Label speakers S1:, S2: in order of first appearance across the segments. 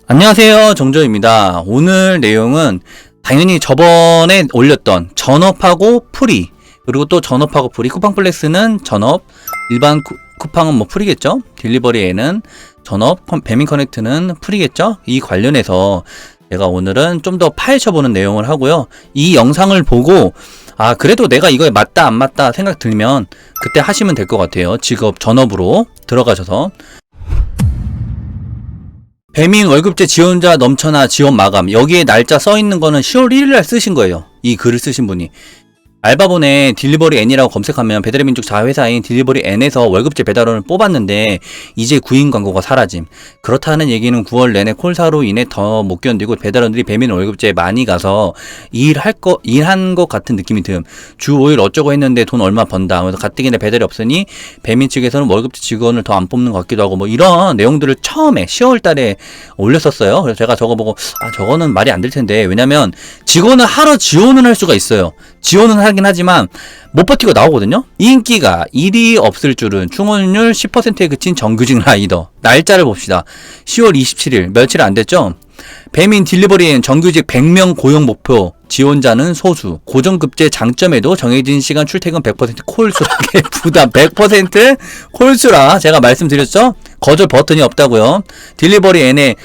S1: 안녕하세요, 정조입니다. 오늘 내용은 당연히 저번에 올렸던 전업하고 프리, 그리고 또 전업하고 프리, 쿠팡 플렉스는 전업, 일반 쿠팡은 뭐 프리겠죠? 딜리버리에는 전업, 배민 커넥트는 프리겠죠? 이 관련해서 제가 오늘은 좀 더 파헤쳐보는 내용을 하고요. 이 영상을 보고 그래도 내가 이거에 맞다 안 맞다 생각 들면 그때 하시면 될 것 같아요. 직업 전업으로 들어가셔서. 배민 월급제 지원자 넘쳐나 지원 마감, 여기에 날짜 써있는 거는 10월 1일날 쓰신 거예요. 이 글을 쓰신 분이. 알바본에 딜리버리 N이라고 검색하면 배달의 민족 자회사인 딜리버리 N에서 월급제 배달원을 뽑았는데 이제 구인 광고가 사라짐. 그렇다는 얘기는 9월 내내 콜사로 인해 더 못 견디고 배달원들이 배민 월급제에 많이 가서 일한 것 같은 느낌이 듦. 주 5일 어쩌고 했는데 돈 얼마 번다. 그래서 가뜩이나 배달이 없으니 배민 측에서는 월급제 직원을 더 안 뽑는 것 같기도 하고 뭐 이런 내용들을 처음에 10월 달에 올렸었어요. 그래서 제가 저거 보고 저거는 말이 안 될 텐데, 왜냐면 직원을 하러 지원을 할 수가 있어요. 지원은 하긴 하지만 못 버티고 나오거든요. 이 인기가 일이 없을 줄은. 충원율 10%에 그친 정규직 라이더. 날짜를 봅시다. 10월 27일, 며칠 안 됐죠? 배민 딜리버리엔 정규직 100명 고용 목표, 지원자는 소수. 고정급제 장점에도 정해진 시간 출퇴근 100% 콜수락의 부담 100% 콜수라 제가 말씀드렸죠? 거절 버튼이 없다고요. 딜리버리 N에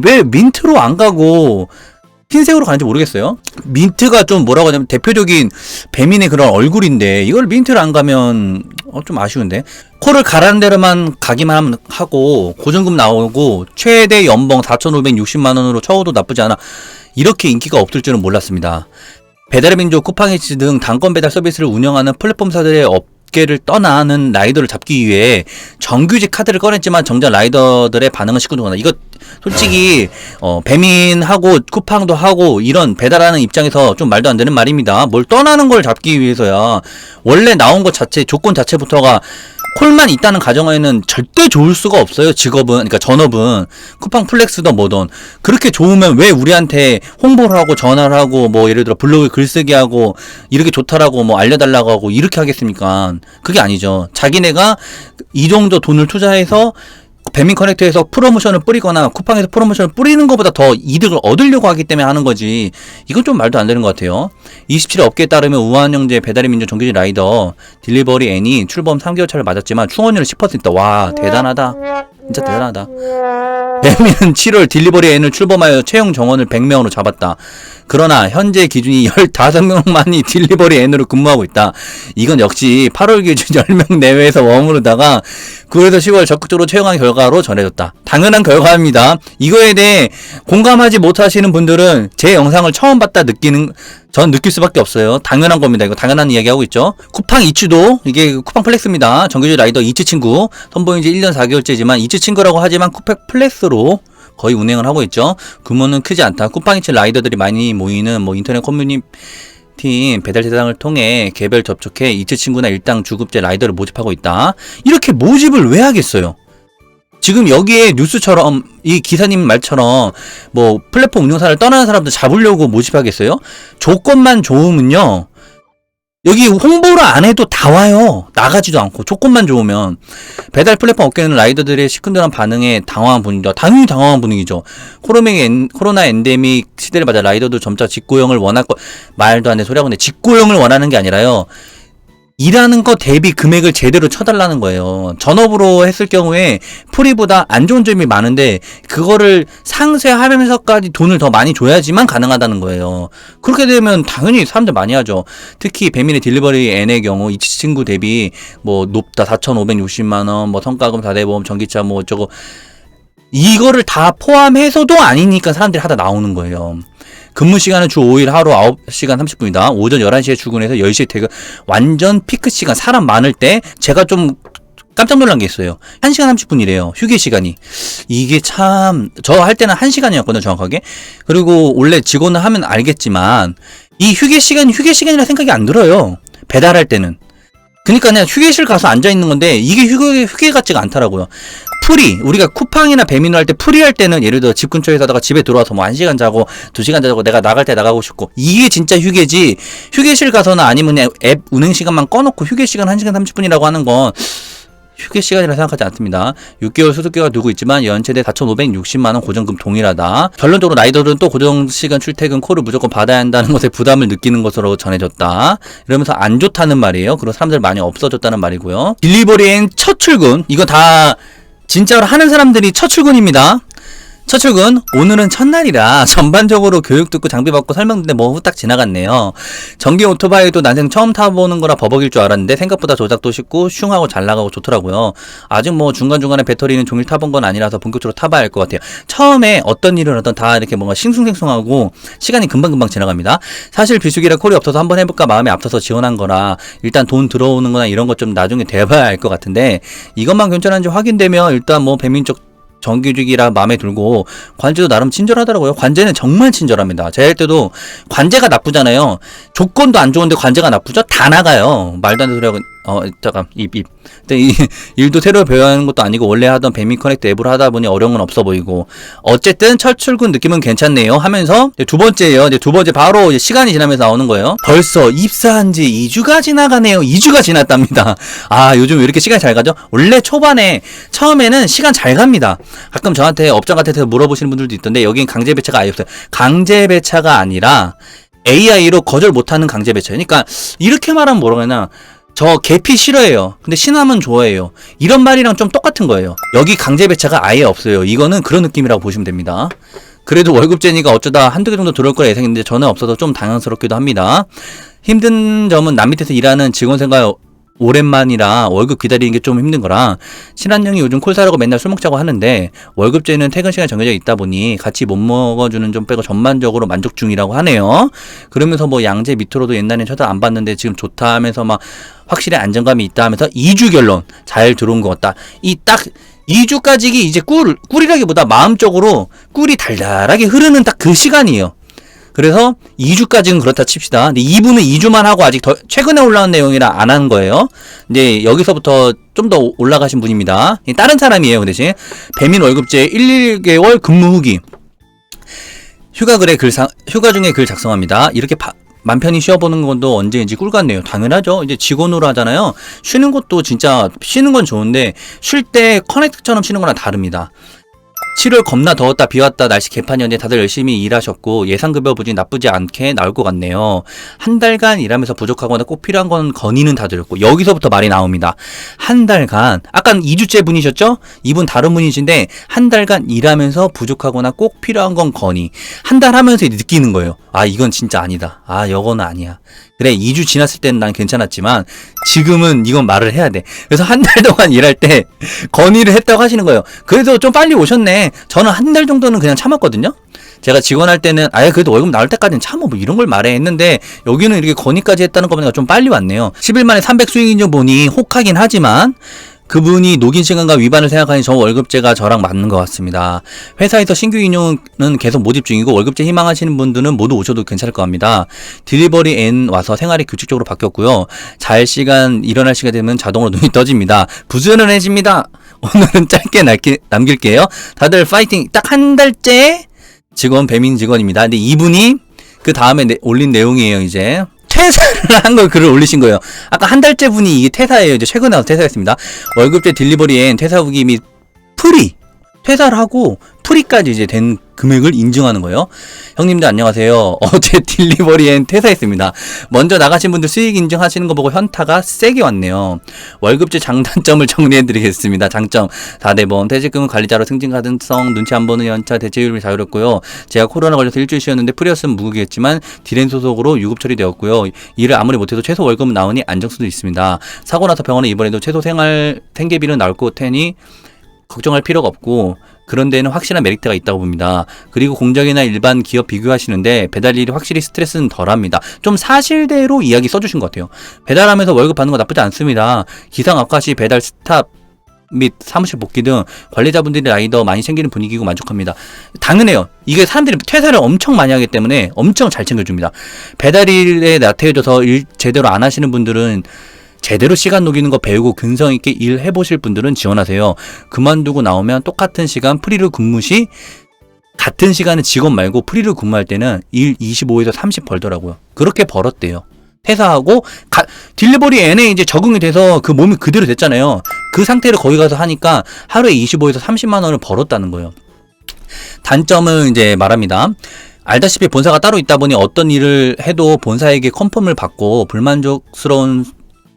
S1: 왜 민트로 안 가고 흰색으로 가는지 모르겠어요. 민트가 좀 뭐라고 하냐면 대표적인 배민의 그런 얼굴인데 이걸 민트를 안 가면 좀 아쉬운데. 콜을 가라는 대로만 가기만 하고 고정금 나오고 최대 연봉 4,560만원으로 쳐도 나쁘지 않아. 이렇게 인기가 없을 줄은 몰랐습니다. 배달의 민족, 쿠팡이츠 등 단건 배달 서비스를 운영하는 플랫폼사들의 업계를 떠나는 라이더를 잡기 위해 정규직 카드를 꺼냈지만 정작 라이더들의 반응은 시큰둥하다. 이거 솔직히 배민하고 쿠팡도 하고 이런 배달하는 입장에서 좀 말도 안 되는 말입니다. 뭘 떠나는 걸 잡기 위해서야. 원래 나온 것 자체, 조건 자체부터가 콜만 있다는 가정하에는 절대 좋을 수가 없어요. 직업은, 그러니까 전업은. 쿠팡 플렉스도 뭐든 그렇게 좋으면 왜 우리한테 홍보를 하고 전화를 하고 뭐 예를 들어 블로그에 글쓰기 하고 이렇게 좋다라고 뭐 알려달라고 하고 이렇게 하겠습니까? 그게 아니죠. 자기네가 이 정도 돈을 투자해서 배민 커넥트에서 프로모션을 뿌리거나 쿠팡에서 프로모션을 뿌리는 것보다 더 이득을 얻으려고 하기 때문에 하는 거지. 이건 좀 말도 안 되는 것 같아요. 27일 업계에 따르면 우한형제 배달의 민족 정규직 라이더 딜리버리 N이 출범 3개월 차를 맞았지만 충원율 10%. 와, 대단하다. 진짜 대단하다. 배민은 7월 딜리버리 N을 출범하여 채용 정원을 100명으로 잡았다. 그러나 현재 기준이 15명만이 딜리버리 N으로 근무하고 있다. 이건 역시 8월 기준 10명 내외에서 머무르다가 9월에서 10월 적극적으로 채용한 결과로 전해졌다. 당연한 결과입니다. 이거에 대해 공감하지 못하시는 분들은 제 영상을 처음 봤다 전 느낄 수밖에 없어요. 당연한 겁니다. 이거 당연한 이야기 하고 있죠. 쿠팡 이츠도 이게 쿠팡 플렉스입니다. 정규직 라이더 이츠 친구 선보인 지 1년 4개월째지만 이츠 친구라고 하지만 쿠팡 플렉스로 거의 운행을 하고 있죠. 규모는 크지 않다. 쿠팡 이츠 라이더들이 많이 모이는 뭐 인터넷 커뮤니티 배달 대상을 통해 개별 접촉해 이츠 친구나 일당 주급제 라이더를 모집하고 있다. 이렇게 모집을 왜 하겠어요? 지금 여기에 뉴스처럼 이 기사님 말처럼 뭐 플랫폼 운영사를 떠나는 사람들 잡으려고 모집하겠어요? 조건만 좋으면요, 여기 홍보를 안 해도 다 와요. 나가지도 않고. 조건만 좋으면. 배달 플랫폼 업계는 라이더들의 시큰둥한 반응에 당황한 분위기다. 당연히 당황한 분위기죠. 코로나 엔데믹 시대를 맞아 라이더도 점차 직고형을 말도 안 되는 소리하고 있는데, 직고형을 원하는 게 아니라요, 일하는 거 대비 금액을 제대로 쳐달라는 거예요. 전업으로 했을 경우에 프리보다 안 좋은 점이 많은데 그거를 상쇄하면서까지 돈을 더 많이 줘야지만 가능하다는 거예요. 그렇게 되면 당연히 사람들 많이 하죠. 특히 배민의 딜리버리 N의 경우 이 친구 대비 뭐 높다. 4,560만원, 뭐 성과금 4대 보험, 전기차 뭐 어쩌고, 이거를 다 포함해서도 아니니까 사람들이 하다 나오는 거예요. 근무 시간은 주 5일 하루 9시간 30분이다. 오전 11시에 출근해서 10시에 퇴근. 완전 피크 시간, 사람 많을 때. 제가 좀 깜짝 놀란 게 있어요. 1시간 30분이래요. 휴게 시간이. 이게 참, 저 할 때는 1시간이었거든요, 정확하게. 그리고 원래 직원을 하면 알겠지만 이 휴게 시간이라 생각이 안 들어요. 배달할 때는. 그러니까 그냥 휴게실 가서 앉아 있는 건데 이게 휴게 같지가 않더라고요. 프리, 우리가 쿠팡이나 배민을 할 때 프리 할 때는 예를 들어 집 근처에 사다가 집에 들어와서 뭐 1시간 자고 2시간 자고 내가 나갈 때 나가고 싶고, 이게 진짜 휴게지. 휴게실 가서나 아니면 그냥 앱 운행 시간만 꺼놓고 휴게 시간 1시간 30분이라고 하는 건 휴게 시간이라 생각하지 않습니다. 6개월 수수료가 두고 있지만 연체대 4,560만원 고정금 동일하다. 결론적으로 라이더들은 또 고정시간 출퇴근 콜을 무조건 받아야 한다는 것에 부담을 느끼는 것으로 전해졌다. 이러면서 안 좋다는 말이에요. 그리고 사람들 많이 없어졌다는 말이고요. 딜리버리엔 첫 출근, 이거 다 진짜로 하는 사람들이 첫 출근입니다. 첫 출근, 오늘은 첫날이라 전반적으로 교육 듣고 장비 받고 설명 듣는데 뭐 후딱 지나갔네요. 전기 오토바이도 난생 처음 타보는 거라 버벅일 줄 알았는데 생각보다 조작도 쉽고 슝하고 잘 나가고 좋더라고요. 아직 뭐 중간중간에 배터리는 종일 타본 건 아니라서 본격적으로 타봐야 할 것 같아요. 처음에 어떤 일을 하든 다 이렇게 뭔가 싱숭생숭하고 시간이 금방금방 지나갑니다. 사실 비수기라 콜이 없어서 한번 해볼까 마음이 앞서서 지원한 거라 일단 돈 들어오는 거나 이런 것 좀 나중에 돼봐야 할 것 같은데 이것만 괜찮은지 확인되면 일단 뭐 배민쪽 정규직이라 마음에 들고 관제도 나름 친절하더라고요. 관제는 정말 친절합니다. 제가 할 때도 관제가 나쁘잖아요. 조건도 안 좋은데 관제가 나쁘죠? 다 나가요. 말도 안 되는 소리하고 잠깐 입. 근데 이 일도 새로 배워야 하는 것도 아니고 원래 하던 배민 커넥트 앱으로 하다 보니 어려운 건 없어 보이고 어쨌든 첫 출근 느낌은 괜찮네요 하면서 두 번째예요. 두 번째 바로 이제 시간이 지나면서 나오는 거예요. 벌써 입사한 지 2주가 지나가네요. 2주가 지났답니다. 아 요즘 왜 이렇게 시간이 잘 가죠? 원래 초반에 처음에는 시간 잘 갑니다. 가끔 저한테 업장 같은 데서 물어보시는 분들도 있던데 여긴 강제 배차가 아예 없어요. 강제 배차가 아니라 AI로 거절 못하는 강제 배차예요. 그러니까 이렇게 말하면 뭐라고 하나 저 계피 싫어해요. 근데 신함은 좋아해요. 이런 말이랑 좀 똑같은 거예요. 여기 강제 배차가 아예 없어요. 이거는 그런 느낌이라고 보시면 됩니다. 그래도 월급제니까 어쩌다 한두 개 정도 들어올 거라 예상했는데 저는 없어서 좀 당황스럽기도 합니다. 힘든 점은 남 밑에서 일하는 직원 생활 오랜만이라 월급 기다리는 게 좀 힘든 거라 친한 형이 요즘 콜 사라고 맨날 술 먹자고 하는데 월급제는 퇴근 시간이 정해져 있다 보니 같이 못 먹어주는 좀 빼고 전반적으로 만족 중이라고 하네요. 그러면서 뭐 양재 밑으로도 옛날엔 쳐다 안 봤는데 지금 좋다 하면서 막 확실히 안정감이 있다 하면서 2주 결론 잘 들어온 것 같다. 이 딱 2주까지 이제 꿀이라기보다 마음적으로 꿀이 달달하게 흐르는 딱 그 시간이에요. 그래서 2주까지는 그렇다 칩시다. 근데 2부는 2주만 하고 아직 더 최근에 올라온 내용이라 안 한 거예요. 이제 여기서부터 좀 더 올라가신 분입니다. 다른 사람이에요. 그 대신 배민 월급제 1개월 근무 후기. 휴가 중에 글 작성합니다. 이렇게 맘 편히 쉬어보는 것도 언제인지 꿀 같네요. 당연하죠. 이제 직원으로 하잖아요. 쉬는 것도 진짜 쉬는 건 좋은데 쉴 때 커넥트처럼 쉬는 거랑 다릅니다. 7월 겁나 더웠다 비왔다 날씨 개판이었는데 다들 열심히 일하셨고 예상급여 부진 나쁘지 않게 나올 것 같네요. 한 달간 일하면서 부족하거나 꼭 필요한 건 건의는 다 드렸고 여기서부터 말이 나옵니다. 한 달간 아까 2주째 분이셨죠? 이분 다른 분이신데 한 달간 일하면서 부족하거나 꼭 필요한 건 건의. 한 달 하면서 느끼는 거예요. 아 이건 진짜 아니다. 아 이거는 아니야. 그래 2주 지났을 때는 난 괜찮았지만 지금은 이건 말을 해야 돼. 그래서 한 달 동안 일할 때 건의를 했다고 하시는 거예요. 그래도 좀 빨리 오셨네. 저는 한 달 정도는 그냥 참았거든요. 제가 직원할 때는 아예 그래도 월급 나올 때까지는 참아 뭐 이런 걸 말해 했는데 여기는 이렇게 건의까지 했다는 거 보니까 좀 빨리 왔네요. 10일 만에 300 수익 인증 보니 혹하긴 하지만 그분이 녹인 시간과 위반을 생각하니 저 월급제가 저랑 맞는 것 같습니다. 회사에서 신규 인용은 계속 모집 중이고 월급제 희망하시는 분들은 모두 오셔도 괜찮을 것 같습니다. 딜리버리 N 와서 생활이 규칙적으로 바뀌었고요. 일어날 시간 되면 자동으로 눈이 떠집니다. 부지런해집니다. 오늘은 짧게 남길게요. 다들 파이팅. 딱 한 달째 배민 직원입니다. 근데 이분이 그 다음에 올린 내용이에요. 이제 퇴사를 한 걸 글을 올리신 거예요. 아까 한 달째 분이 이게 퇴사예요. 이제 최근에 와서 퇴사했습니다. 월급제 딜리버리엔 퇴사 후기 및 퇴사를 하고 프리까지 이제 된 금액을 인증하는 거예요. 형님들 안녕하세요. 어제 딜리버리엔 퇴사했습니다. 먼저 나가신 분들 수익 인증하시는 거 보고 현타가 세게 왔네요. 월급제 장단점을 정리해드리겠습니다. 장점 4대본 퇴직금은 관리자로 승진 가능성 눈치 안 보는 연차 대체율이 자유롭고요. 제가 코로나 걸려서 일주일 쉬었는데 프리였으면 무극이겠지만 딜엔 소속으로 유급 처리되었고요. 일을 아무리 못해도 최소 월급은 나오니 안정수도 있습니다. 사고 나서 병원에 입원해도 최소 생계비는 나올 것 테니 걱정할 필요가 없고 그런 데는 확실한 메리트가 있다고 봅니다. 그리고 공장이나 일반 기업 비교하시는데 배달 일이 확실히 스트레스는 덜합니다. 좀 사실대로 이야기 써주신 것 같아요. 배달하면서 월급 받는 거 나쁘지 않습니다. 기상 악화 시 배달 스탑 및 사무실 복귀 등 관리자분들이 라이더 많이 챙기는 분위기고 만족합니다. 당연해요. 이게 사람들이 퇴사를 엄청 많이 하기 때문에 엄청 잘 챙겨줍니다. 배달 일에 나태해져서 일 제대로 안 하시는 분들은 제대로 시간 녹이는 거 배우고 근성 있게 일해보실 분들은 지원하세요. 그만두고 나오면 똑같은 시간 프리로 근무 시 같은 시간에 직원 말고 프리로 근무할 때는 일 25에서 30 벌더라고요. 그렇게 벌었대요. 회사하고 딜리버리 N에 이제 적응이 돼서 그 몸이 그대로 됐잖아요. 그 상태를 거기 가서 하니까 하루에 25에서 30만 원을 벌었다는 거예요. 단점을 이제 말합니다. 알다시피 본사가 따로 있다 보니 어떤 일을 해도 본사에게 컨펌을 받고 불만족스러운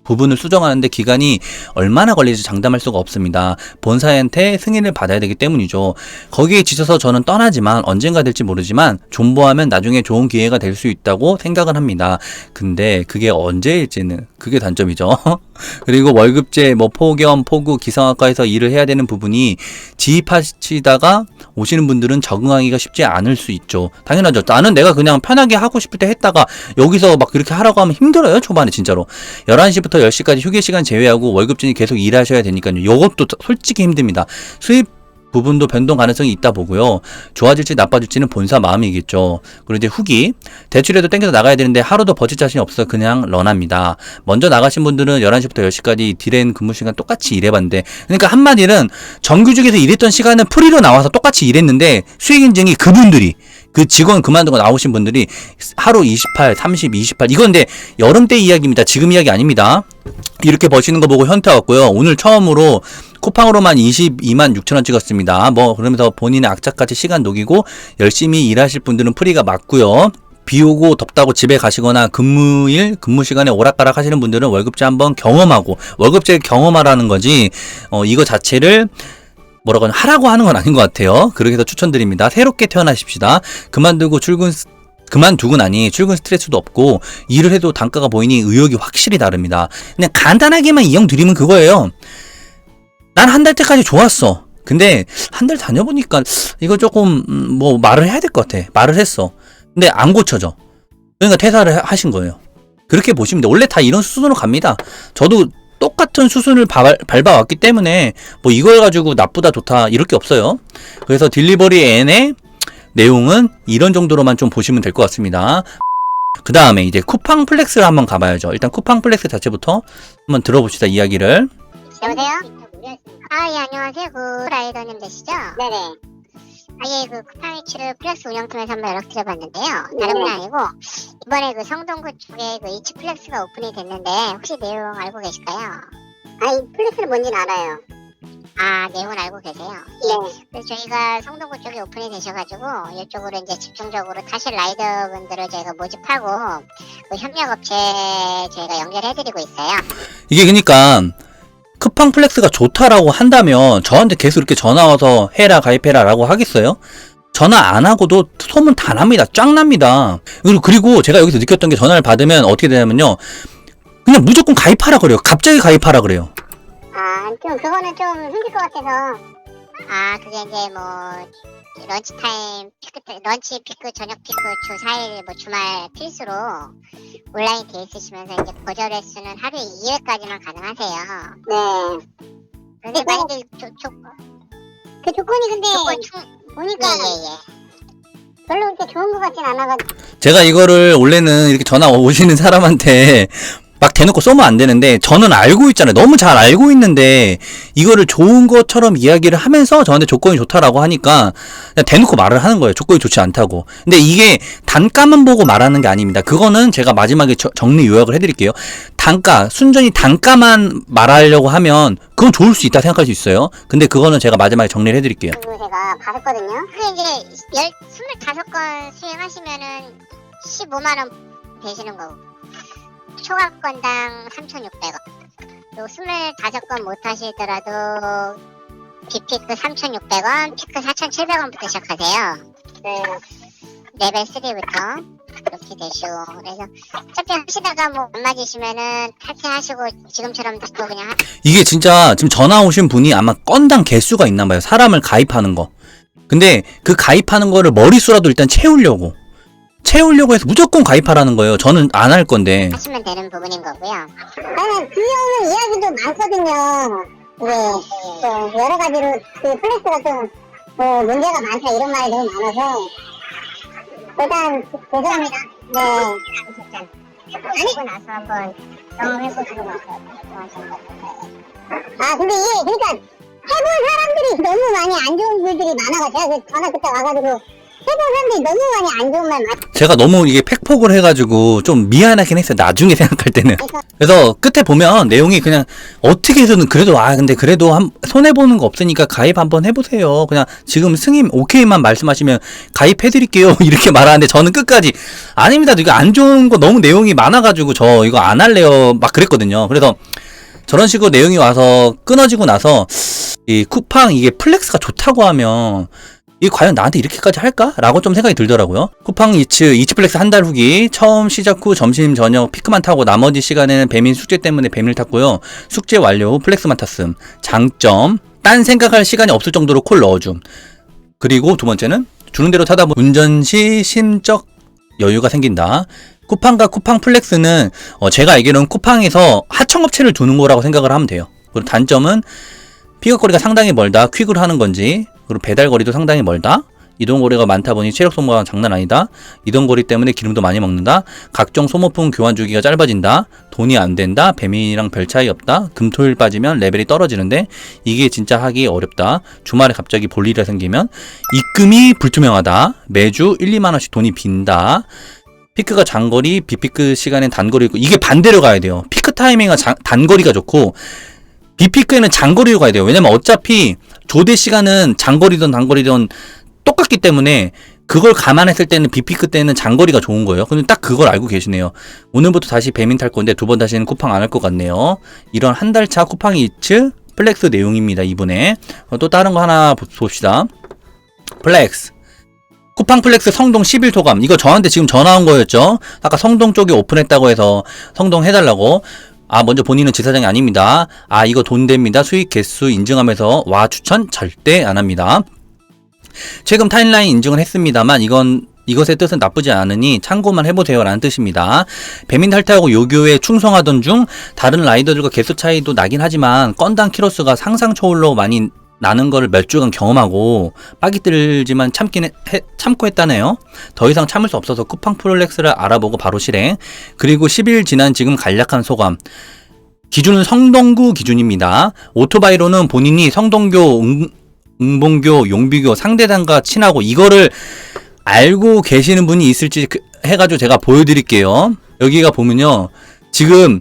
S1: 부분을 수정하는데 기간이 얼마나 걸릴지 장담할 수가 없습니다. 본사한테 승인을 받아야 되기 때문이죠. 거기에 지쳐서 저는 떠나지만 언젠가 될지 모르지만 존버하면 나중에 좋은 기회가 될 수 있다고 생각을 합니다. 근데 그게 언제일지는 그게 단점이죠. 그리고 월급제, 폭염, 폭우, 기상학과에서 일을 해야 되는 부분이 지입하시다가 오시는 분들은 적응하기가 쉽지 않을 수 있죠. 당연하죠. 나는 내가 그냥 편하게 하고 싶을 때 했다가 여기서 막 그렇게 하라고 하면 힘들어요. 초반에 진짜로. 11시부터 10시까지 휴게 시간 제외하고 월급쟁이 계속 일하셔야 되니까요. 이것도 솔직히 힘듭니다. 수입 부분도 변동 가능성이 있다 보고요. 좋아질지 나빠질지는 본사 마음이겠죠. 그리고 이제 후기. 대출에도 땡겨서 나가야 되는데 하루도 버틸 자신이 없어 그냥 런합니다. 먼저 나가신 분들은 11시부터 10시까지 딜앤 근무 시간 똑같이 일해봤는데, 그러니까 한마디는 정규직에서 일했던 시간은 프리로 나와서 똑같이 일했는데 수익 인증이 그분들이, 그 직원 그만두고 나오신 분들이 하루 28, 30, 28, 이건 근데 여름 때 이야기입니다. 지금 이야기 아닙니다. 이렇게 버시는 거 보고 현타 왔고요. 오늘 처음으로 쿠팡으로만 22만 6천 원 찍었습니다. 그러면서 본인의 악착같이 시간 녹이고 열심히 일하실 분들은 프리가 맞고요. 비 오고 덥다고 집에 가시거나 근무일, 근무 시간에 오락가락 하시는 분들은 월급제 한번 경험하고, 월급제 경험하라는 거지, 이거 자체를 뭐라고 하라고 하는 건 아닌 것 같아요. 그렇게 해서 추천드립니다. 새롭게 태어나십시다. 그만두고 나니 출근 스트레스도 없고 일을 해도 단가가 보이니 의욕이 확실히 다릅니다. 그냥 간단하게만 이형 드리면 그거예요. 난 한 달 때까지 좋았어. 근데 한 달 다녀보니까 이거 조금 말을 해야 될 것 같아. 말을 했어. 근데 안 고쳐져. 그러니까 퇴사를 하신 거예요. 그렇게 보시면 돼. 원래 다 이런 수순으로 갑니다. 저도 똑같은 수순을 밟아왔기 때문에 이걸 가지고 나쁘다 좋다 이럴 게 없어요. 그래서 딜리버리 N의 내용은 이런 정도로만 좀 보시면 될 것 같습니다. 그 다음에 이제 쿠팡 플렉스를 한번 가봐야죠. 일단 쿠팡 플렉스 자체부터 한번 들어봅시다. 이야기를.
S2: 여보세요? 예, 안녕하세요. 라이더님 되시죠? 네네. 그 쿠팡이츠를 플렉스 운영팀에서 한번 연락드려봤는데요. 다른 건 아니고, 이번에 성동구 쪽에 이츠 플렉스가 오픈이 됐는데, 혹시 내용 알고 계실까요? 이 플렉스는 뭔지는 알아요. 내용은 알고 계세요? 네. 그래서 저희가 성동구 쪽에 오픈이 되셔가지고, 이쪽으로 이제 집중적으로 타실 라이더분들을 저희가 모집하고, 협력업체 저희가 연결해드리고 있어요.
S1: 이게 그러니까, 쿠팡 플렉스가 좋다라고 한다면 저한테 계속 이렇게 전화 와서 해라 가입해라 라고 하겠어요? 전화 안 하고도 소문 다 납니다. 쫙 납니다. 그리고 제가 여기서 느꼈던 게, 전화를 받으면 어떻게 되냐면요, 그냥 무조건 가입하라 그래요. 갑자기 가입하라 그래요.
S2: 좀 그거는 좀 힘들 것 같아서. 그게 이제 런치타임, 런치 피크, 저녁 피크 주 4일 주말 필수로 온라인 돼 있으시면서 이제 거절 횟수는 하루에 2회까지만 가능하세요. 네. 그런데 만약에 그 조건이 근데 보니까 별로 그렇게 좋은 것 같진 않아가지고.
S1: 제가 이거를 원래는 이렇게 전화 오시는 사람한테 막 대놓고 쏘면 안 되는데, 저는 알고 있잖아요. 너무 잘 알고 있는데 이거를 좋은 것처럼 이야기를 하면서 저한테 조건이 좋다라고 하니까 그냥 대놓고 말을 하는 거예요. 조건이 좋지 않다고. 근데 이게 단가만 보고 말하는 게 아닙니다. 그거는 제가 마지막에 정리 요약을 해드릴게요. 순전히 단가만 말하려고 하면 그건 좋을 수 있다 생각할 수 있어요. 근데 그거는 제가 마지막에 정리를 해드릴게요.
S2: 제가 봤었거든요. 그게 이제 25건 수행하시면은 15만원 되시는 거고, 초과 건당 3,600원. 또 25건 못 하시더라도 비피크 3,600원, 피크 4,700원부터 시작하세요. 네. 레벨 3부터 이렇게 되시고, 그래서 어차피 하시다가 안 맞으시면은 탈퇴하시고 지금처럼 또 그냥
S1: 이게 진짜 지금 전화 오신 분이 아마 건당 개수가 있나 봐요. 사람을 가입하는 거. 근데 그 가입하는 거를 머릿수라도 일단 채우려고 해서 무조건 가입하라는 거예요. 저는 안 할 건데.
S2: 하시면 되는 부분인 거고요. 나는 비용은 이야기도 많거든요. 네. 여러 가지로 플렉스가 좀 문제가 많다 이런 말이 너무 많아서 일단 죄송합니다. 네. 아니 나서 한번 경험해보시고 근데 이게 그러니까 해본 사람들이 너무 많이 안 좋은 글들이 많아가지고, 제가 전화 그때 와가지고 사람들이 너무 많이 안 좋은 말 많아.
S1: 제가 너무 이게 팩폭을 해가지고 좀 미안하긴 했어요. 나중에 생각할 때는. 그래서 끝에 보면 내용이 그냥 어떻게 해서는 그래도 근데 그래도 손해보는 거 없으니까 가입 한번 해보세요. 그냥 지금 승인 오케이만 말씀하시면 가입해드릴게요. 이렇게 말하는데 저는 끝까지 아닙니다. 이거 안 좋은 거 너무 내용이 많아가지고 저 이거 안 할래요. 막 그랬거든요. 그래서 저런 식으로 내용이 와서 끊어지고 나서 이 쿠팡 이게 플렉스가 좋다고 하면 이게 과연 나한테 이렇게까지 할까? 라고 좀 생각이 들더라고요. 쿠팡 이츠 플렉스 한 달 후기 처음 시작 후 점심 저녁 피크만 타고 나머지 시간에는 배민 숙제 때문에 배민을 탔고요. 숙제 완료 후 플렉스만 탔음. 장점 딴 생각할 시간이 없을 정도로 콜 넣어줌. 그리고 두 번째는 주는 대로 타다 보면 운전 시 심적 여유가 생긴다. 쿠팡과 쿠팡 플렉스는 제가 알기로는 쿠팡에서 하청업체를 두는 거라고 생각을 하면 돼요. 그리고 단점은 픽업거리가 상당히 멀다. 퀵으로 하는 건지, 그리고 배달거리도 상당히 멀다. 이동거리가 많다 보니 체력 소모가 장난 아니다. 이동거리 때문에 기름도 많이 먹는다. 각종 소모품 교환 주기가 짧아진다. 돈이 안 된다. 배민이랑 별 차이 없다. 금토일 빠지면 레벨이 떨어지는데 이게 진짜 하기 어렵다. 주말에 갑자기 볼 일이 생기면 입금이 불투명하다. 매주 1, 2만 원씩 돈이 빈다. 피크가 장거리, 비피크 시간엔 단거리 있고 이게 반대로 가야 돼요. 피크 타이밍은 단거리가 좋고 비피크에는 장거리로 가야 돼요. 왜냐면 어차피 조대 시간은 장거리든 단거리든 똑같기 때문에 그걸 감안했을 때는 비피크 때는 장거리가 좋은 거예요. 근데 딱 그걸 알고 계시네요. 오늘부터 다시 배민 탈 건데 두 번 다시는 쿠팡 안 할 것 같네요. 이런 한 달차 쿠팡 이츠 플렉스 내용입니다. 이분에 또 다른 거 하나 봅시다. 플렉스 쿠팡 플렉스 성동 10일 소감. 이거 저한테 지금 전화 온 거였죠. 아까 성동 쪽에 오픈했다고 해서 성동 해달라고. 먼저 본인은 지사장이 아닙니다. 이거 돈 됩니다. 수익 개수 인증하면서 와 추천 절대 안 합니다. 최근 타임라인 인증을 했습니다만 이것의 뜻은 나쁘지 않으니 참고만 해보세요 라는 뜻입니다. 배민 탈퇴하고 요교에 충성하던 중 다른 라이더들과 개수 차이도 나긴 하지만 건당 키로수가 상상 초월로 많이 나는 거를 몇 주간 경험하고 빡이 들지만 참고 했다네요. 더 이상 참을 수 없어서 쿠팡 플렉스를 알아보고 바로 실행. 그리고 10일 지난 지금 간략한 소감. 기준은 성동구 기준입니다. 오토바이로는 본인이 성동교, 응봉교, 용비교 상대단과 친하고 이거를 알고 계시는 분이 있을지 해가지고 제가 보여드릴게요. 여기가 보면요. 지금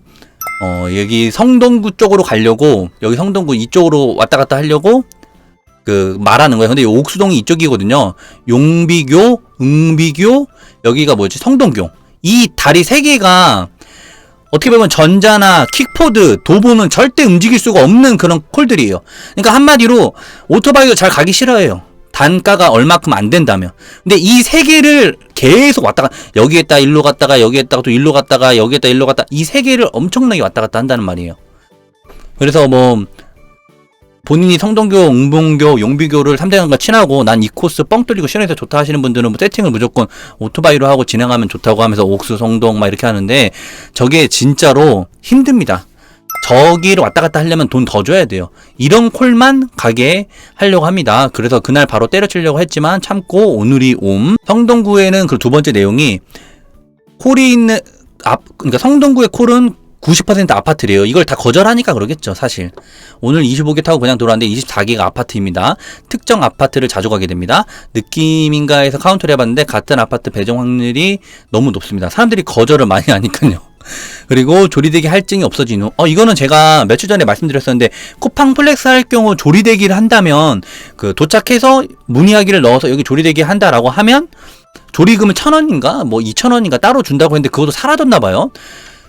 S1: 여기 성동구 쪽으로 가려고 여기 성동구 이쪽으로 왔다 갔다 하려고 말하는 거예요. 근데 옥수동이 이쪽이거든요. 용비교, 응비교, 여기가 뭐지? 성동교. 이 다리 세 개가 어떻게 보면 전자나 킥포드, 도보는 절대 움직일 수가 없는 그런 콜들이에요. 그러니까 한마디로 오토바이도 잘 가기 싫어해요. 단가가 얼마큼 안 된다면. 근데 이 세 개를 계속 왔다가 여기에다 일로 갔다가 여기에다가 또 일로 갔다가 여기에다 일로 갔다 이 세 개를 엄청나게 왔다 갔다 한다는 말이에요. 그래서 본인이 성동교, 응봉교, 용비교를 3대강과 친하고 난 이 코스 뻥 뚫리고 싫어해서 좋다 하시는 분들은 세팅을 무조건 오토바이로 하고 진행하면 좋다고 하면서 옥수, 성동 막 이렇게 하는데 저게 진짜로 힘듭니다. 저기를 왔다 갔다 하려면 돈 더 줘야 돼요. 이런 콜만 가게 하려고 합니다. 그래서 그날 바로 때려치려고 했지만 참고 오늘이 성동구에는 그 두 번째 내용이 콜이 있는 그러니까 성동구의 콜은 90% 아파트래요. 이걸 다 거절하니까 그러겠죠, 사실. 오늘 25개 타고 그냥 돌아왔는데 24개가 아파트입니다. 특정 아파트를 자주 가게 됩니다. 느낌인가 해서 카운트를 해봤는데 같은 아파트 배정 확률이 너무 높습니다. 사람들이 거절을 많이 하니까요. 그리고 조리대기 할증이 없어진 후 이거는 제가 며칠 전에 말씀드렸었는데 쿠팡 플렉스 할 경우 조리대기를 한다면 도착해서 문의하기를 넣어서 여기 조리대기 한다라고 하면 조리금은 1,000원인가 2,000원인가 따로 준다고 했는데 그것도 사라졌나 봐요.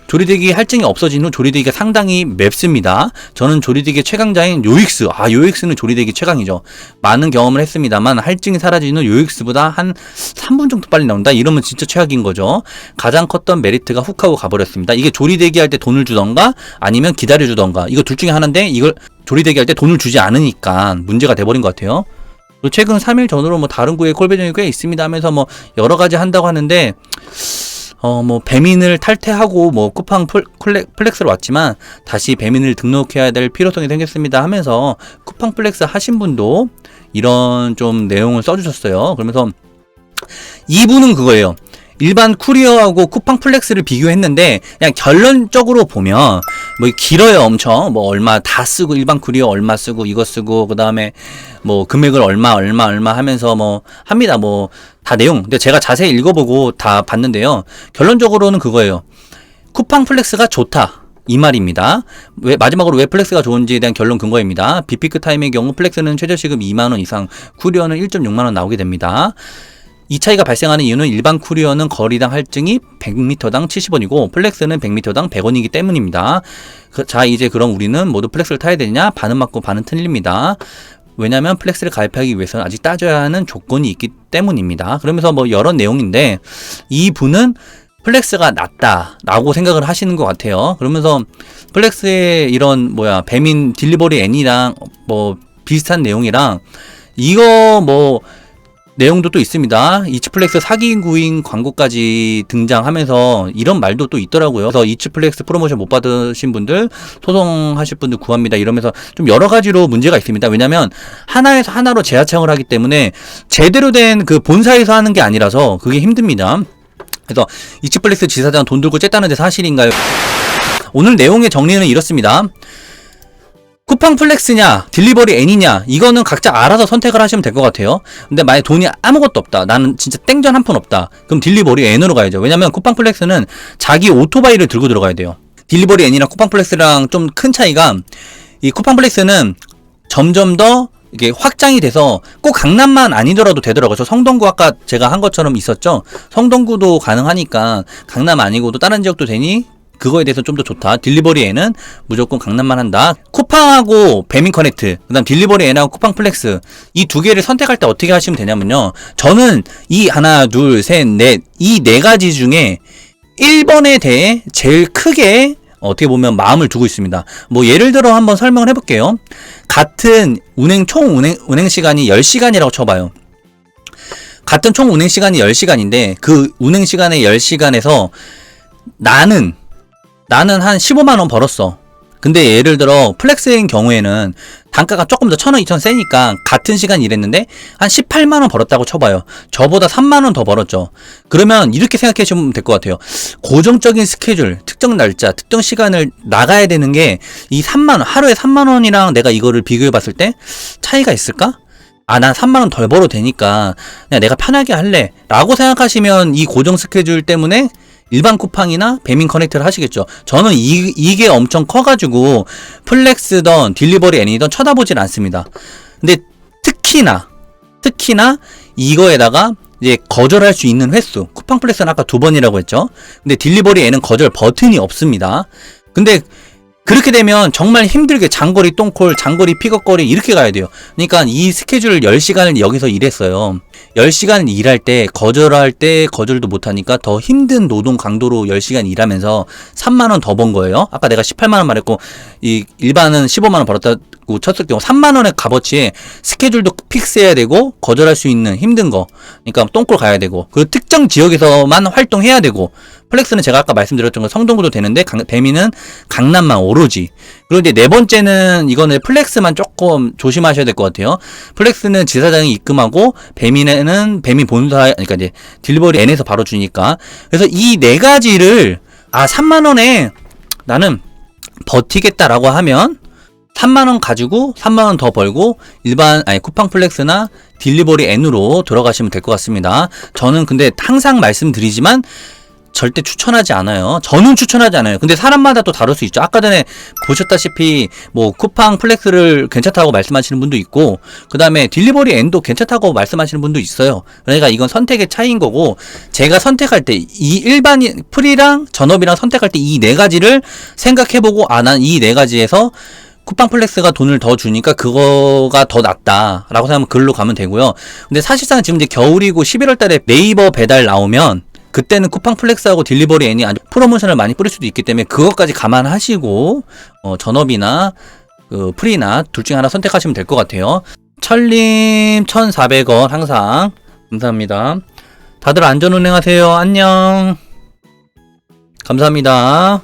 S1: 조리대기 할증이 없어진 후 조리대기가 상당히 맵습니다. 저는 조리대기 최강자인 요익스. 요익스는 조리대기 최강이죠. 많은 경험을 했습니다만 할증이 사라진 후 요익스보다 한 3분 정도 빨리 나온다? 이러면 진짜 최악인 거죠. 가장 컸던 메리트가 훅 하고 가버렸습니다. 이게 조리대기 할 때 돈을 주던가 아니면 기다려주던가 이거 둘 중에 하나인데 이걸 조리대기 할 때 돈을 주지 않으니까 문제가 돼버린 것 같아요. 최근 3일 전후로 다른 구에 콜 배정이 꽤 있습니다 하면서 여러 가지 한다고 하는데 배민을 탈퇴하고 쿠팡 플렉스로 왔지만 다시 배민을 등록해야 될 필요성이 생겼습니다 하면서 쿠팡 플렉스 하신 분도 이런 좀 내용을 써주셨어요. 그러면서 이분은 그거예요. 일반 쿠리어하고 쿠팡 플렉스를 비교했는데 그냥 결론적으로 보면 길어요. 엄청 얼마 다 쓰고 일반 쿠리어 얼마 쓰고 이거 쓰고 그 다음에 금액을 얼마 하면서 합니다. 다 내용. 근데 제가 자세히 읽어보고 다 봤는데요. 결론적으로는 그거예요. 쿠팡 플렉스가 좋다. 이 말입니다. 마지막으로 왜 플렉스가 좋은지에 대한 결론 근거입니다. 비피크 타임의 경우 플렉스는 최저시급 2만원 이상, 쿠리어는 1.6만원 나오게 됩니다. 이 차이가 발생하는 이유는 일반 쿠리어는 거리당 할증이 100m당 70원이고 플렉스는 100m당 100원이기 때문입니다. 자, 이제 그럼 우리는 모두 플렉스를 타야 되냐? 반은 맞고 반은 틀립니다. 왜냐면 플렉스를 가입하기 위해서는 아직 따져야 하는 조건이 있기 때문입니다. 그러면서 뭐 여러 내용인데 이 분은 플렉스가 낫다라고 생각을 하시는 것 같아요. 그러면서 플렉스의 이런 배민 딜리버리 N이랑 뭐 비슷한 내용이랑 이거 뭐 내용도 또 있습니다. 이츠플렉스 사기구인 광고까지 등장하면서 이런 말도 또 있더라고요. 그래서 이츠플렉스 프로모션 못 받으신 분들, 소송하실 분들 구합니다. 이러면서 좀 여러 가지로 문제가 있습니다. 왜냐면 하나에서 하나로 재하청을 하기 때문에 제대로 된 그 본사에서 하는 게 아니라서 그게 힘듭니다. 그래서 이츠플렉스 지사장 돈 들고 쨌다는데 사실인가요? 오늘 내용의 정리는 이렇습니다. 쿠팡 플렉스냐 딜리버리 N이냐 이거는 각자 알아서 선택을 하시면 될 것 같아요. 근데 만약에 돈이 아무것도 없다, 나는 진짜 땡전 한 푼 없다, 그럼 딜리버리 N으로 가야죠. 왜냐면 쿠팡 플렉스는 자기 오토바이를 들고 들어가야 돼요. 딜리버리 N이랑 쿠팡 플렉스랑 좀 큰 차이가, 이 쿠팡 플렉스는 점점 더 이게 확장이 돼서 꼭 강남만 아니더라도 되더라고요. 저 성동구 아까 제가 한 것처럼 있었죠. 성동구도 가능하니까 강남 아니고도 다른 지역도 되니 그거에 대해서 좀 더 좋다. 딜리버리에는 무조건 강남만 한다. 쿠팡하고 배민 커넥트, 그 다음 딜리버리 N하고 쿠팡 플렉스, 이 두 개를 선택할 때 어떻게 하시면 되냐면요. 저는 이 하나, 둘, 셋, 넷, 이 네 가지 중에 1번에 대해 제일 크게 어떻게 보면 마음을 두고 있습니다. 뭐 예를 들어 한번 설명을 해볼게요. 같은 총 운행 시간이 10시간이라고 쳐봐요. 같은 총 운행 시간이 10시간인데 그 운행 시간의 10시간에서 나는 한 15만원 벌었어. 근데 예를 들어 플렉스인 경우에는 단가가 조금 더 1,000원, 2,000원 세니까 같은 시간 일했는데 한 18만원 벌었다고 쳐봐요. 저보다 3만원 더 벌었죠. 그러면 이렇게 생각해 주시면 될 것 같아요. 고정적인 스케줄, 특정 날짜, 특정 시간을 나가야 되는 게 이 3만원, 하루에 3만원이랑 내가 이거를 비교해 봤을 때 차이가 있을까? 아, 난 3만원 덜 벌어도 되니까 그냥 내가 편하게 할래 라고 생각하시면 이 고정 스케줄 때문에 일반 쿠팡이나 배민 커넥트를 하시겠죠. 저는 이게 엄청 커가지고 플렉스던 딜리버리 N이던 쳐다보질 않습니다. 근데 특히나 이거에다가 이제 거절할 수 있는 횟수, 쿠팡 플렉스는 아까 2번이라고 했죠. 근데 딜리버리 N은 거절 버튼이 없습니다. 근데 그렇게 되면 정말 힘들게 장거리 똥콜, 장거리 픽업거리 이렇게 가야 돼요. 그러니까 이 스케줄 10시간을 여기서 일했어요. 10시간 일할 때 거절할 때 거절도 못하니까 더 힘든 노동 강도로 10시간 일하면서 3만원 더 번 거예요. 아까 내가 18만원 말했고 이 일반은 15만원 벌었다고 쳤을 경우 3만원의 값어치에 스케줄도 픽스해야 되고 거절할 수 있는 힘든 거, 그러니까 똥콜 가야 되고, 그리고 특정 지역에서만 활동해야 되고, 플렉스는 제가 아까 말씀드렸던 거 성동구도 되는데 배민은 강남만 오로지. 그리고 이제 네 번째는 이거는 플렉스만 조금 조심하셔야 될 것 같아요. 플렉스는 지사장이 입금하고 배민에는 배민 본사, 그러니까 이제 딜리버리 N에서 바로 주니까. 그래서 이 네 가지를 3만원에 나는 버티겠다라고 하면 3만원 가지고 3만원 더 벌고 쿠팡 플렉스나 딜리버리 N으로 들어가시면 될 것 같습니다. 저는 근데 항상 말씀드리지만 절대 추천하지 않아요. 저는 추천하지 않아요. 근데 사람마다 또 다를 수 있죠. 아까 전에 보셨다시피 뭐 쿠팡 플렉스를 괜찮다고 말씀하시는 분도 있고, 그 다음에 딜리버리 N도 괜찮다고 말씀하시는 분도 있어요. 그러니까 이건 선택의 차이인 거고, 제가 선택할 때 이 일반인 프리랑 전업이랑 선택할 때 이 네 가지를 생각해보고, 난 이 네 가지에서 쿠팡 플렉스가 돈을 더 주니까 그거가 더 낫다 라고 생각하면 그걸로 가면 되고요. 근데 사실상 지금 이제 겨울이고 11월 달에 네이버 배달 나오면 그때는 쿠팡 플렉스하고 딜리버리 N이 아주 프로모션을 많이 뿌릴 수도 있기 때문에 그것까지 감안하시고 전업이나 프리나 둘 중에 하나 선택하시면 될 것 같아요. 철님 1,400원 항상 감사합니다. 다들 안전운행하세요. 안녕. 감사합니다.